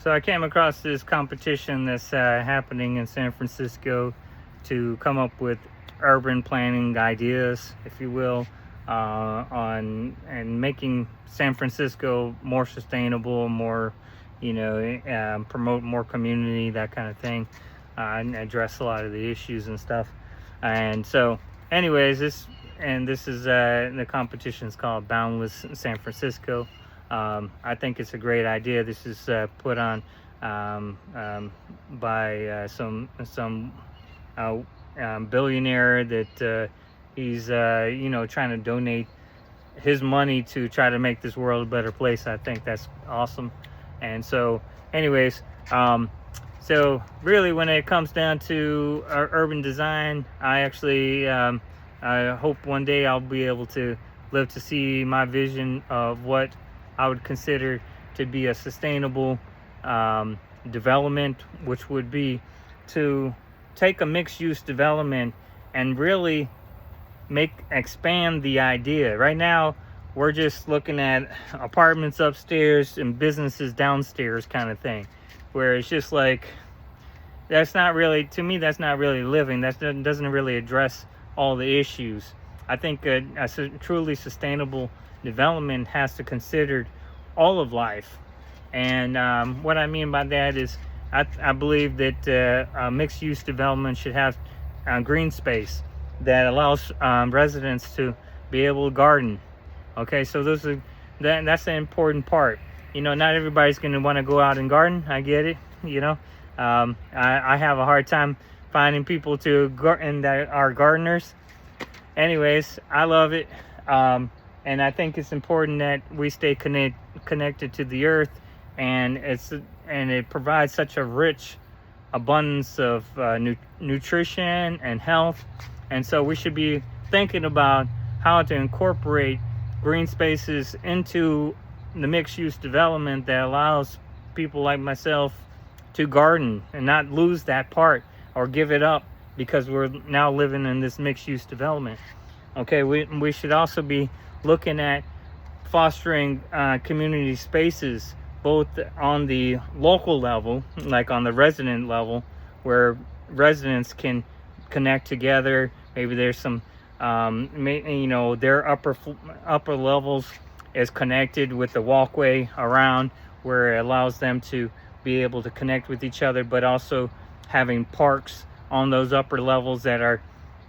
So I came across this competition that's happening in San Francisco to come up with urban planning ideas, if you will, on and making San Francisco more sustainable, more, promote more community, that kind of thing, and address a lot of the issues and stuff. And so, anyways, this is the competition is called Boundless in San Francisco. I think it's a great idea. This is put on by some billionaire that he's trying to donate his money to try to make this world a better place. I think that's awesome. And so, anyways, so really, when it comes down to urban design, I actually I hope one day I'll be able to live to see my vision of what I would consider to be a sustainable development, which would be to take a mixed-use development and really expand the idea. Right now, we're just looking at apartments upstairs and businesses downstairs kind of thing, where it's just like, that's not really, to me, that's not really living. That doesn't really address all the issues. I think a truly sustainable development has to consider all of life. And what I mean by that is I believe that mixed-use development should have green space that allows residents to be able to garden. Okay, so that's the important part. Not everybody's going to want to go out and garden. I get it. I have a hard time finding people to garden that are gardeners. Anyways, I love it. And I think it's important that we stay connected to the earth, and it provides such a rich abundance of nutrition and health. And so we should be thinking about how to incorporate green spaces into the mixed-use development that allows people like myself to garden and not lose that part or give it up because we're now living in this mixed-use development. Okay, we should also be looking at fostering community spaces, both on the local level, like on the resident level, where residents can connect together. Maybe there's some their upper levels is connected with the walkway around, where it allows them to be able to connect with each other, but also having parks on those upper levels that are,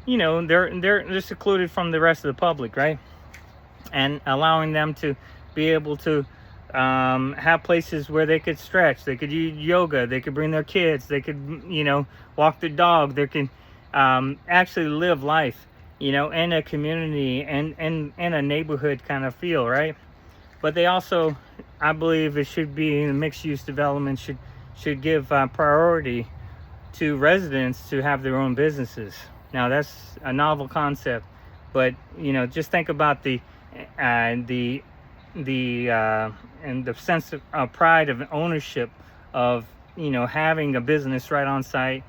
they're secluded from the rest of the public, right? And allowing them to be able to have places where they could stretch, they could do yoga, they could bring their kids, they could, walk their dog, they can actually live life, in a community and in a neighborhood kind of feel, right? But they also, I believe it should be, mixed-use development should give priority to residents to have their own businesses. Now, that's a novel concept, but just think about the and the sense of pride of ownership of having a business right on site,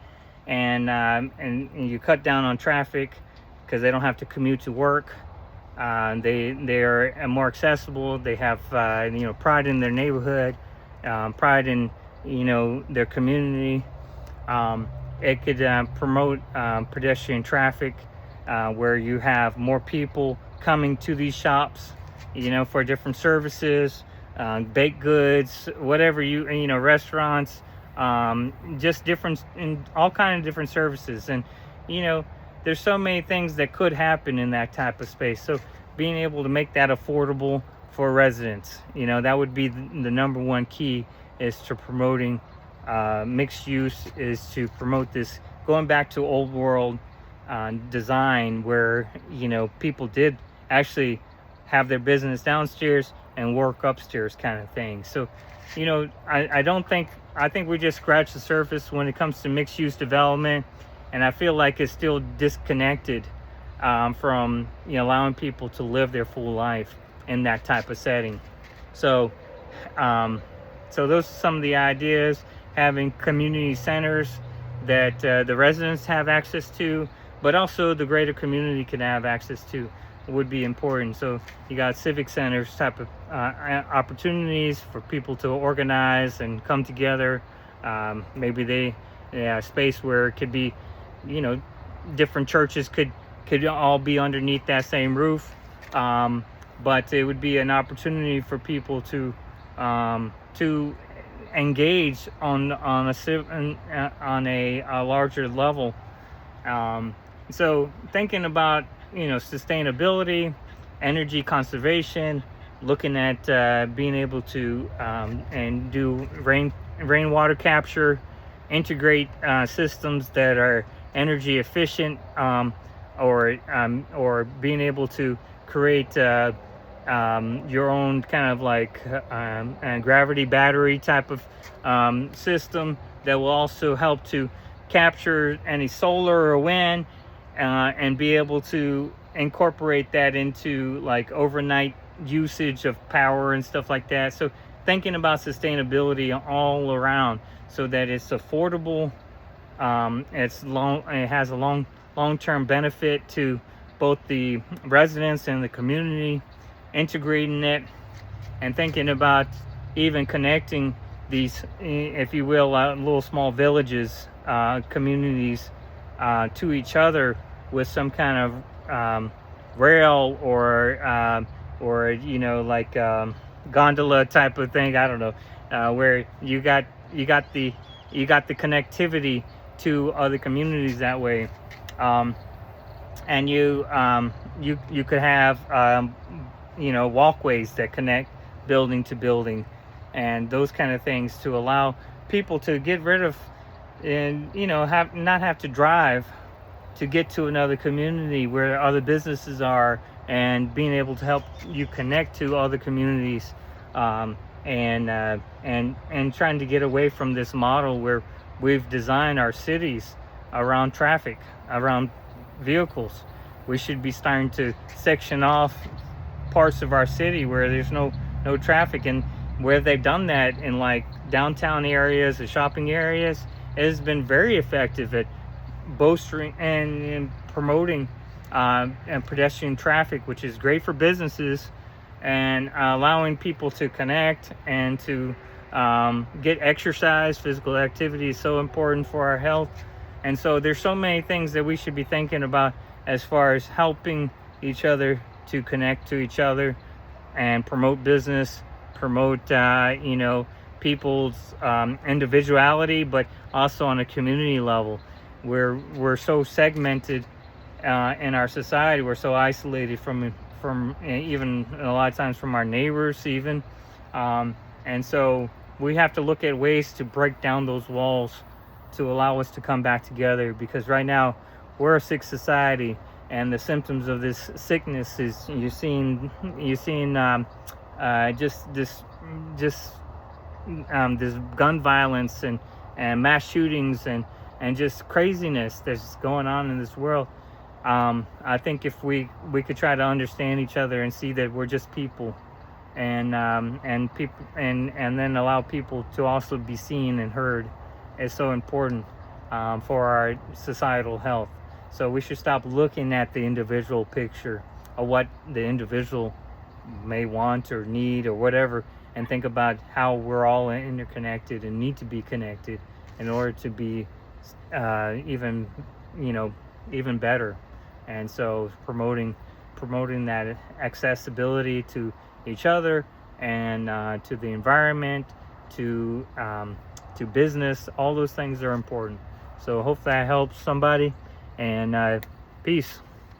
and you cut down on traffic because they don't have to commute to work. They're more accessible. They have pride in their neighborhood, pride in their community. It could promote pedestrian traffic, where you have more people coming to these shops, for different services, baked goods, whatever restaurants, just different, in all kinds of different services. And there's so many things that could happen in that type of space. So being able to make that affordable for residents, that would be the number one key, is to promoting mixed use, is to promote this, going back to old world design, where people did actually have their business downstairs and work upstairs kind of thing. So I think we just scratched the surface when it comes to mixed use development, and I feel like it's still disconnected from allowing people to live their full life in that type of setting. So so those are some of the ideas. Having community centers that the residents have access to, but also the greater community can have access to. would be important. So you got civic centers type of opportunities for people to organize and come together. Maybe a space where it could be, you know, different churches could all be underneath that same roof. But it would be an opportunity for people to engage on a larger level. So thinking about, you know, sustainability, energy conservation, looking at being able to and do rainwater capture, integrate systems that are energy efficient, or being able to create your own kind of like gravity battery type of system that will also help to capture any solar or wind, and be able to incorporate that into like overnight usage of power and stuff like that. So thinking about sustainability all around, so that it's affordable, it has a long-term benefit to both the residents and the community, integrating it, and thinking about even connecting these, if you will, little small villages, communities, to each other with some kind of rail or you know, like gondola type of thing. I don't know, where you got the connectivity to other communities that way. And you could have you know, walkways that connect building to building, and those kind of things, to allow people to get rid of, and, you know, not have to drive to get to another community where other businesses are, and being able to help you connect to other communities, and trying to get away from this model where we've designed our cities around traffic, around vehicles. We should be starting to section off parts of our city where there's no traffic, and where they've done that in like downtown areas or shopping areas, it has been very effective at bolstering and promoting and pedestrian traffic, which is great for businesses, and allowing people to connect and to get exercise. Physical activity is so important for our health. And so there's so many things that we should be thinking about as far as helping each other to connect to each other and promote business, promote you know, people's individuality, but also on a community level. We're so segmented in our society. We're so isolated from even a lot of times from our neighbors even, and so we have to look at ways to break down those walls to allow us to come back together, because right now we're a sick society, and the symptoms of this sickness is you're seeing just this gun violence and mass shootings and just craziness that's going on in this world. I think if we could try to understand each other and see that we're just people, and people, and then allow people to also be seen and heard, is so important for our societal health. So we should stop looking at the individual picture of what the individual may want or need or whatever, and think about how we're all interconnected and need to be connected in order to be even better. And so promoting that accessibility to each other, and to the environment, to business, all those things are important. So hope that helps somebody, and peace.